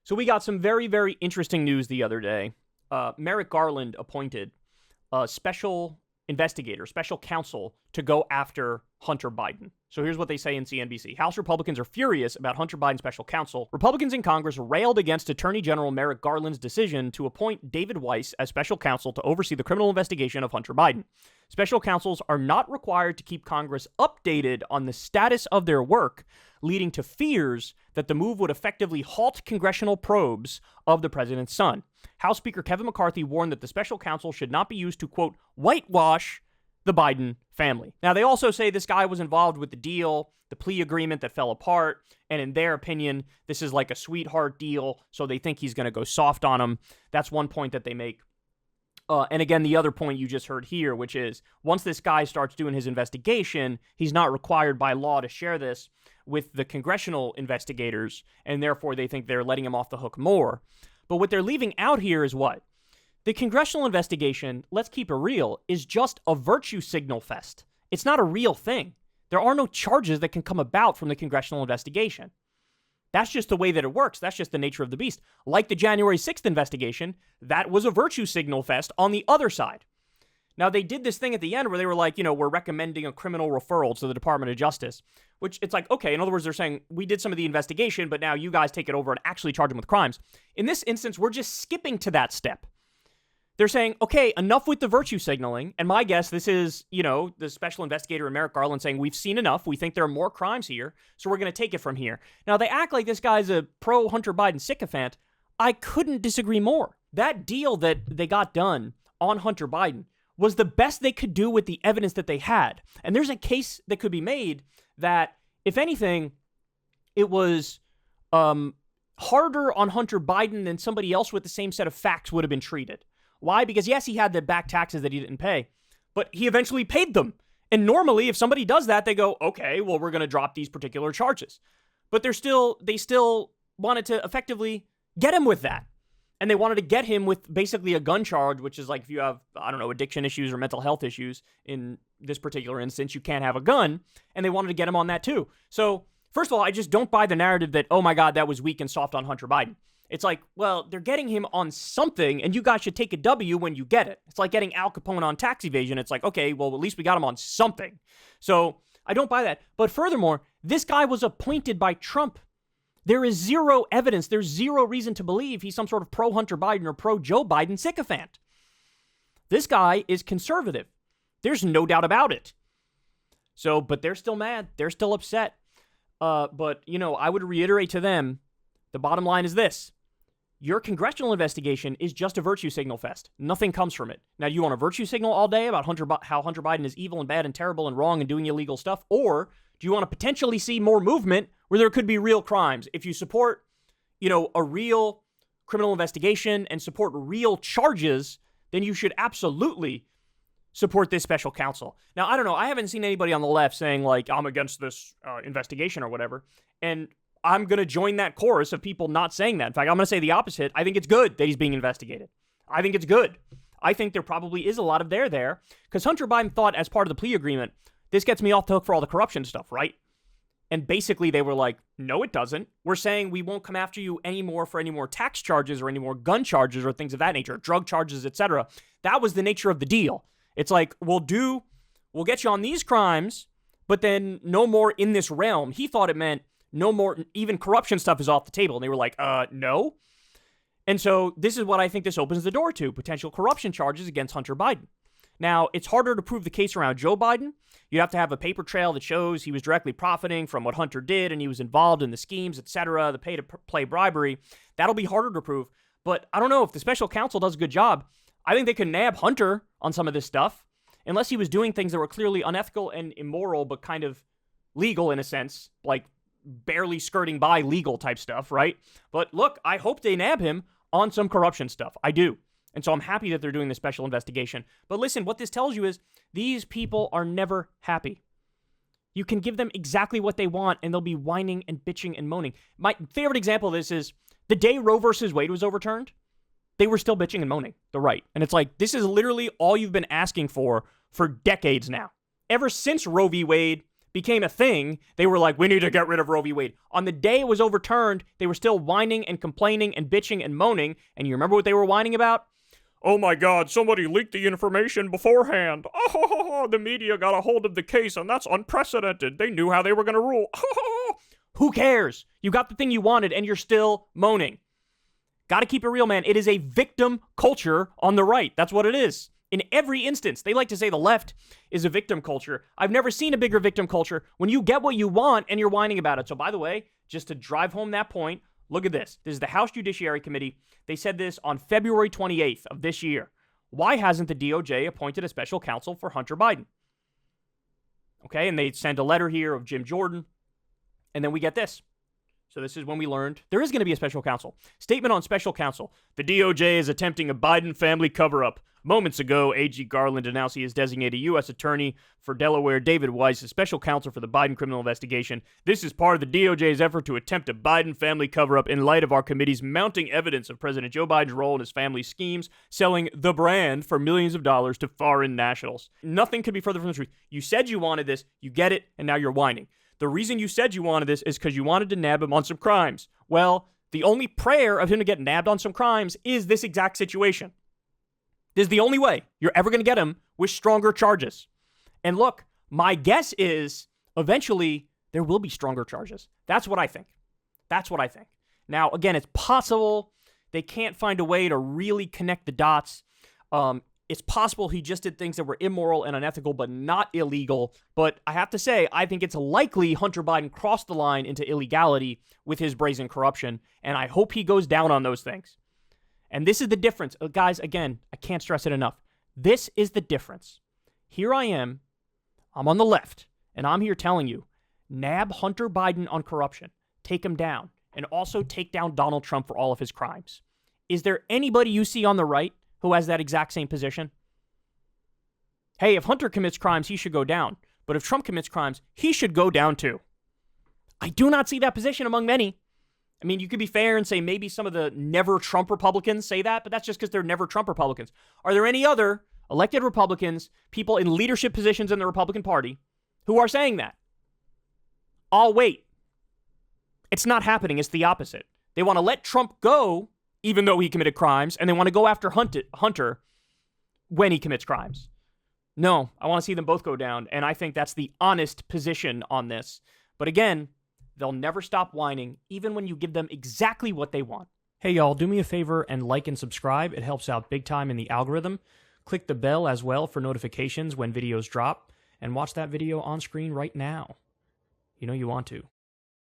So we got some very, very interesting news the other day. Merrick Garland appointed a special investigator, special counsel to go after Hunter Biden. So here's what they say in CNBC. House Republicans are furious about Hunter Biden's special counsel. Republicans in Congress railed against Attorney General Merrick Garland's decision to appoint David Weiss as special counsel to oversee the criminal investigation of Hunter Biden. Special counsels are not required to keep Congress updated on the status of their work, leading to fears that the move would effectively halt congressional probes of the president's son. House Speaker Kevin McCarthy warned that the special counsel should not be used to, quote, whitewash the Biden family. Now, they also say this guy was involved with the deal, the plea agreement that fell apart, and in their opinion, this is like a sweetheart deal, so they think he's going to go soft on him. That's one point that they make. And again, the other point you just heard here, which is once this guy starts doing his investigation, he's not required by law to share this with the congressional investigators, and therefore they think they're letting him off the hook more. But what they're leaving out here is what? The congressional investigation, let's keep it real, is just a virtue signal fest. It's not a real thing. There are no charges that can come about from the congressional investigation. That's just the way that it works. That's just the nature of the beast. Like the January 6th investigation, that was a virtue signal fest on the other side. Now, they did this thing at the end where they were like, we're recommending a criminal referral to the Department of Justice, which it's like, okay, in other words, they're saying we did some of the investigation, but now you guys take it over and actually charge them with crimes. In this instance, we're just skipping to that step. They're saying, okay, enough with the virtue signaling. And my guess, this is, the special investigator Merrick Garland saying, we've seen enough. We think there are more crimes here, so we're going to take it from here. Now, they act like this guy's a pro-Hunter Biden sycophant. I couldn't disagree more. That deal that they got done on Hunter Biden was the best they could do with the evidence that they had. And there's a case that could be made that, if anything, it was harder on Hunter Biden than somebody else with the same set of facts would have been treated. Why? Because yes, he had the back taxes that he didn't pay, but he eventually paid them. And normally, if somebody does that, they go, okay, well, we're going to drop these particular charges. But they still wanted to effectively get him with that. And they wanted to get him with basically a gun charge, which is like if you have, addiction issues or mental health issues in this particular instance, you can't have a gun. And they wanted to get him on that too. So first of all, I just don't buy the narrative that, oh my God, that was weak and soft on Hunter Biden. It's like, well, they're getting him on something, and you guys should take a W when you get it. It's like getting Al Capone on tax evasion. It's like, okay, well, at least we got him on something. So I don't buy that. But furthermore, this guy was appointed by Trump. There is zero evidence. There's zero reason to believe he's some sort of pro-Hunter Biden or pro-Joe Biden sycophant. This guy is conservative. There's no doubt about it. So, but they're still mad. They're still upset. But, I would reiterate to them, the bottom line is this. Your congressional investigation is just a virtue signal fest. Nothing comes from it. Now, do you want a virtue signal all day about how Hunter Biden is evil and bad and terrible and wrong and doing illegal stuff? Or do you want to potentially see more movement where there could be real crimes? If you support, a real criminal investigation and support real charges, then you should absolutely support this special counsel. Now, I don't know. I haven't seen anybody on the left saying, like, I'm against this investigation or whatever. And I'm going to join that chorus of people not saying that. In fact, I'm going to say the opposite. I think it's good that he's being investigated. I think it's good. I think there probably is a lot of there because Hunter Biden thought as part of the plea agreement, this gets me off the hook for all the corruption stuff, right? And basically they were like, no, it doesn't. We're saying we won't come after you anymore for any more tax charges or any more gun charges or things of that nature, drug charges, etc. That was the nature of the deal. It's like, we'll get you on these crimes, but then no more in this realm. He thought it meant no more, even corruption stuff is off the table. And they were like, no. And so this is what I think this opens the door to, potential corruption charges against Hunter Biden. Now, it's harder to prove the case around Joe Biden. You'd have to have a paper trail that shows he was directly profiting from what Hunter did and he was involved in the schemes, etc., the pay-to-play bribery. That'll be harder to prove. But I don't know if the special counsel does a good job. I think they could nab Hunter on some of this stuff, unless he was doing things that were clearly unethical and immoral, but kind of legal in a sense, like barely skirting by legal type stuff, right? But look, I hope they nab him on some corruption stuff. I do. And so I'm happy that they're doing this special investigation. But listen, what this tells you is these people are never happy. You can give them exactly what they want and they'll be whining and bitching and moaning. My favorite example of this is the day Roe versus Wade was overturned, they were still bitching and moaning, the right. And it's like, this is literally all you've been asking for decades now. Ever since Roe v. Wade, became a thing, they were like, we need to get rid of Roe v. Wade. On the day it was overturned, they were still whining and complaining and bitching and moaning. And you remember what they were whining about? Oh my God, somebody leaked the information beforehand. Oh, the media got a hold of the case, and that's unprecedented. They knew how they were going to rule. Who cares? You got the thing you wanted, and you're still moaning. Got to keep it real, man. It is a victim culture on the right. That's what it is. In every instance, they like to say the left is a victim culture. I've never seen a bigger victim culture when you get what you want and you're whining about it. So by the way, just to drive home that point, look at this. This is the House Judiciary Committee. They said this on February 28th of this year. Why hasn't the DOJ appointed a special counsel for Hunter Biden? Okay, and they send a letter here of Jim Jordan. And then we get this. So this is when we learned there is going to be a special counsel. Statement on special counsel. The DOJ is attempting a Biden family cover-up. Moments ago, AG Garland announced he has designated U.S. Attorney for Delaware David Weiss as special counsel for the Biden criminal investigation. This is part of the DOJ's effort to attempt a Biden family cover-up in light of our committee's mounting evidence of President Joe Biden's role in his family's schemes, selling the brand for millions of dollars to foreign nationals. Nothing could be further from the truth. You said you wanted this, you get it, and now you're whining. The reason you said you wanted this is because you wanted to nab him on some crimes. Well, the only prayer of him to get nabbed on some crimes is this exact situation. This is the only way you're ever going to get him with stronger charges. And look, my guess is eventually there will be stronger charges. That's what I think. That's what I think. Now, again, it's possible they can't find a way to really connect the dots. It's possible he just did things that were immoral and unethical, but not illegal. But I have to say, I think it's likely Hunter Biden crossed the line into illegality with his brazen corruption, and I hope he goes down on those things. And this is the difference. Guys, again, I can't stress it enough. This is the difference. Here I am. I'm on the left, and I'm here telling you, nab Hunter Biden on corruption. Take him down. And also take down Donald Trump for all of his crimes. Is there anybody you see on the right who has that exact same position? Hey, if Hunter commits crimes, he should go down. But if Trump commits crimes, he should go down too. I do not see that position among many. I mean, you could be fair and say maybe some of the never Trump Republicans say that, but that's just because they're never Trump Republicans. Are there any other elected Republicans, people in leadership positions in the Republican Party, who are saying that? I'll wait. It's not happening. It's the opposite. They want to let Trump go, even though he committed crimes, and they want to go after Hunter when he commits crimes. No, I want to see them both go down, and I think that's the honest position on this. But again, they'll never stop whining, even when you give them exactly what they want. Hey, y'all, do me a favor and like and subscribe. It helps out big time in the algorithm. Click the bell as well for notifications when videos drop, and watch that video on screen right now. You know you want to.